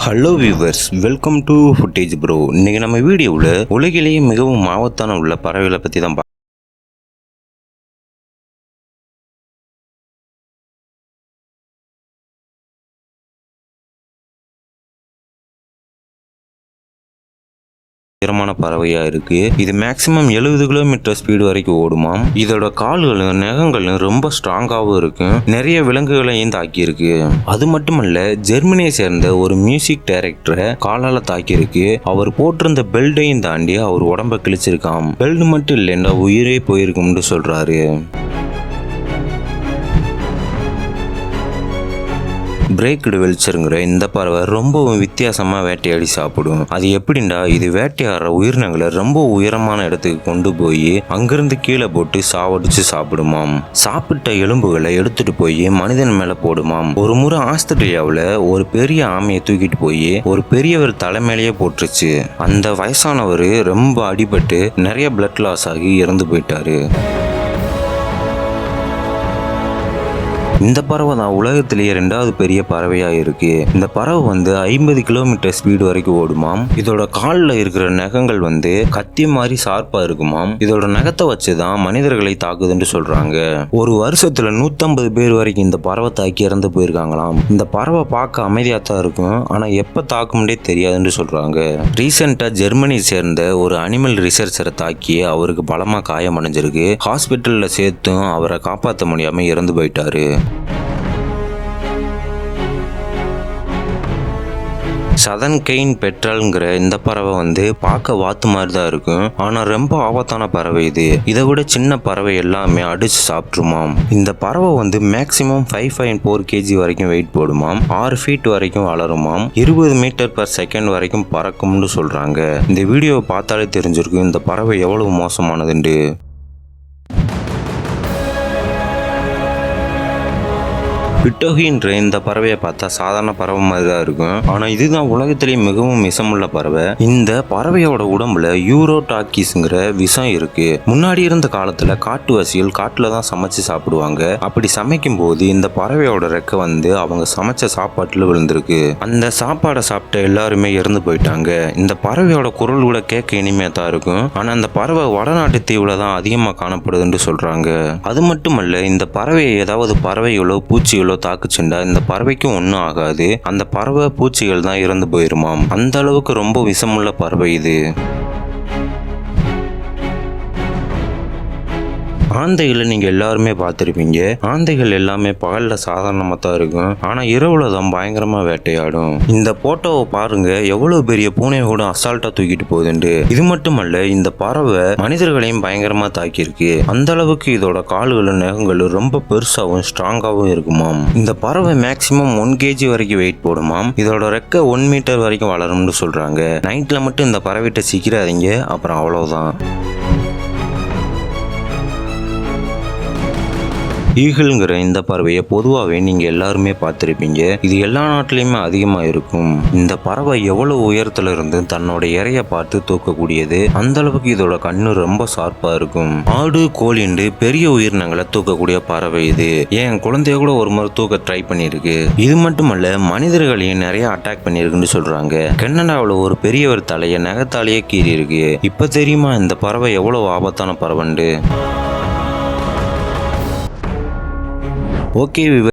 Hello viewers, welcome to footage bro. இன்னைக்கு நம்ம வீடியோவில் உலகிலேயே மிகவும் ஆபத்தான உள்ள பறவைகளை பற்றி தான் உயரமான பறவையா இருக்கு. இது மேக்சிமம் 70 கிலோமீட்டர் ஸ்பீடு வரைக்கும் ஓடுமாம். இதோட கால்களும் நகங்களும் ரொம்ப ஸ்ட்ராங்காகவும் இருக்கும். நிறைய விலங்குகளையும் தாக்கியிருக்கு. அது மட்டுமல்ல, ஜெர்மனியை சேர்ந்த ஒரு மியூசிக் டைரக்டரை காலால தாக்கியிருக்கு. அவர் போட்டிருந்த பெல்ட்டையும் தாண்டி அவர் உடம்ப கிழிச்சிருக்காம். பெல்ட் மட்டும் இல்லைன்னா உயிரே போயிருக்கும்னு சொல்றாரு. பிரேக்டு வெல்ச்சருங்கிற இந்த பறவை ரொம்பவும் வித்தியாசமாக வேட்டையாடி சாப்பிடும். அது எப்படின்னா, இது வேட்டையாடுற உயிரினங்களை ரொம்ப உயரமான இடத்துக்கு கொண்டு போய் அங்கிருந்து கீழே போட்டு சாவடிச்சு சாப்பிடுமாம். சாப்பிட்ட எலும்புகளை எடுத்துட்டு போய் மனிதன் மேல போடுமாம். ஒரு முறை ஆஸ்திரேலியாவில் ஒரு பெரிய ஆமையை தூக்கிட்டு போய் ஒரு பெரியவர் தலைமையிலேயே போட்டுருச்சு. அந்த வயசானவர் ரொம்ப அடிபட்டு நிறைய பிளட் லாஸ் ஆகி இறந்து போயிட்டாரு. இந்த பறவை தான் உலகத்திலேயே 2வது பெரிய பறவையாக இருக்கு. இந்த பறவை 50 கிலோமீட்டர் ஸ்பீடு வரைக்கும் ஓடுமாம். இதோட காலில் இருக்கிற நகங்கள் கத்தி மாதிரி ஷார்ப்பா இருக்குமாம். இதோட நகத்தை வச்சு தான் மனிதர்களை தாக்குதுன்னு சொல்றாங்க. ஒரு வருஷத்துல 150 பேர் வரைக்கும் இந்த பறவை தாக்கி இறந்து போயிருக்காங்களாம். இந்த பறவை பார்க்க அமைதியா தான் இருக்கும், ஆனா எப்ப தாக்கும்னே தெரியாதுன்னு சொல்றாங்க. ரீசெண்டா ஜெர்மனியை சேர்ந்த ஒரு அனிமல் ரிசர்ச்சரை தாக்கி அவருக்கு பலமா காயம் அடைஞ்சிருக்கு. ஹாஸ்பிட்டல்ல சேர்த்தும் அவரை காப்பாற்ற முடியாம இறந்து போயிட்டாரு. சதன் கெயின் பெட்ரால்ங்கிற இந்த பறவை பார்க்க வாத்து மாதிரி தான் இருக்கும், ஆனா ரொம்ப ஆபத்தான பறவை இது. இதை விட சின்ன பறவை எல்லாமே அடிச்சு சாப்பிட்டுருமாம். இந்த பறவை மேக்சிமம் 5.4 kg வரைக்கும் வெயிட் போடுமாம். 6 feet வரைக்கும் வளருமாம். 20 மீட்டர் per செகண்ட் வரைக்கும் பறக்கும்னு சொல்றாங்க. இந்த வீடியோவை பார்த்தாலே தெரிஞ்சிருக்கும் இந்த பறவை எவ்வளவு மோசமானதுண்டு. பிட்டோகின்ற இந்த பறவையை பார்த்தா சாதாரண பறவை மாதிரி தான் இருக்கும், ஆனா இதுதான் உலகத்திலேயே மிகவும் விஷமுள்ள பறவை. இந்த பறவையோட உடம்புல யூரோடாக்கிஸ்ங்கிற விஷம் இருக்கு. முன்னாடி இருந்த காலத்துல காட்டுவாசிகள் காட்டுல தான் சமைச்சு சாப்பிடுவாங்க. அப்படி சமைக்கும் போது இந்த பறவையோட ரெக்கை அவங்க சமைச்ச சாப்பாட்டுல விழுந்திருக்கு. அந்த சாப்பாடை சாப்பிட்ட எல்லாருமே இறந்து போயிட்டாங்க. இந்த பறவையோட குரல் கூட கேட்க இனிமையா தான் இருக்கும், ஆனா அந்த பறவை வடநாட்டு தீவுல தான் அதிகமா காணப்படுதுன்னு சொல்றாங்க. அது மட்டுமல்ல, இந்த பறவையை ஏதாவது பறவைகளோ பூச்சிகளோ தாக்குச்சுண்டா இந்த பறவைக்கும் ஒன்றும் ஆகாது. அந்த பறவை பூச்சிகள் தான் இறந்து போயிருமாம். அந்த அளவுக்கு ரொம்ப விஷமுள்ள பறவை இது. ஆந்தைகளை நீங்க எல்லாருமே பார்த்துருப்பீங்க. ஆந்தைகள் எல்லாமே பகல்ல சாதாரணமாக தான் இருக்கும், ஆனா இரவுல தான் பயங்கரமா வேட்டையாடும். இந்த போட்டோவை பாருங்க, எவ்வளவு பெரிய பூனையை கூட அசால்ட்டா தூக்கிட்டு போகுதுண்டு. இது மட்டுமல்ல, இந்த பறவை மனிதர்களையும் பயங்கரமா தாக்கியிருக்கு. அந்த அளவுக்கு இதோட கால்களும் நகங்களும் ரொம்ப பெருசாகவும் ஸ்ட்ராங்காகவும் இருக்குமாம். இந்த பறவை மேக்சிமம் 1 kg வரைக்கும் வெயிட் போடுமாம். இதோட ரெக்க 1 மீட்டர் வரைக்கும் வளரும்னு சொல்றாங்க. நைட்ல மட்டும் இந்த பறவைகிட்ட சிக்கிறாதீங்க, அப்புறம் அவ்வளவுதான். ஈகிள்ங்கிற இந்த பறவையை பொதுவாகவே நீங்கள் எல்லாருமே பார்த்துருப்பீங்க. இது எல்லா நாட்டிலையுமே அதிகமாக இருக்கும். இந்த பறவை எவ்வளவு உயரத்துல இருந்து தன்னோட இறைய பார்த்து தூக்கக்கூடியது. அந்த அளவுக்கு இதோட கண்ணு ரொம்ப ஷார்ப்பா இருக்கும். ஆடு கோழிண்டு பெரிய உயிரினங்களை தூக்கக்கூடிய பறவை இது. என் குழந்தைய கூட ஒரு முறை தூக்க ட்ரை பண்ணியிருக்கு. இது மட்டுமல்ல, மனிதர்களையும் நிறைய அட்டாக் பண்ணியிருக்குன்னு சொல்றாங்க. கனடாவில் ஒரு பெரியவர் தலையை நகத்தாலேயே கீறி இருக்கு. இப்ப தெரியுமா இந்த பறவை எவ்வளவு ஆபத்தான பறவைண்டு. ஓகே விவர்.